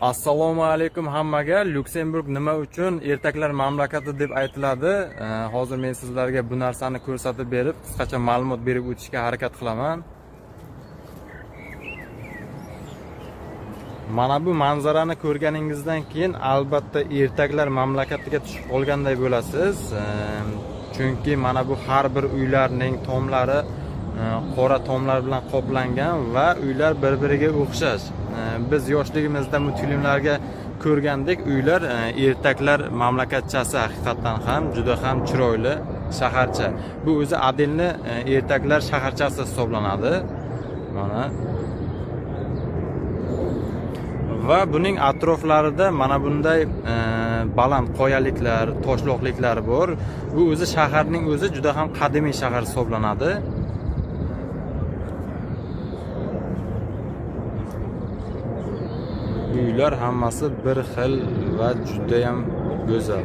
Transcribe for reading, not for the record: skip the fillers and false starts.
Assalomu alaykum hammaga. Luksemburg nima uchun ertaklar mamlakati deb aytiladi? Hozir men sizlarga bu narsani ko'rsatib berib, qisqacha ma'lumot berib o'tishga harakat qilaman. Mana bu manzarani ko'rganingizdan keyin albatta ertaklar mamlakatiga tushib qolganday bo'lasiz. Chunki mana bu har bir uylarning tomlari qora tomlar bilan qoplangan va uylar bir-biriga o'xshash. Biz yoshligimizda multfilmlarga ko'rgandek uylar ertaklar mamlakatchasi haqiqatan ham juda ham chiroyli shaharcha. Bu o'zi Adelni ertaklar shaharchasi hisoblanadi. Mana va buning atroflarida mana bunday baland qoyaliklar, toshloqliklar bor. Bu o'zi shaharning o'zi juda ham qadimiy shahar hisoblanadi. Uylar hammasi bir xil va juda ham go'zal.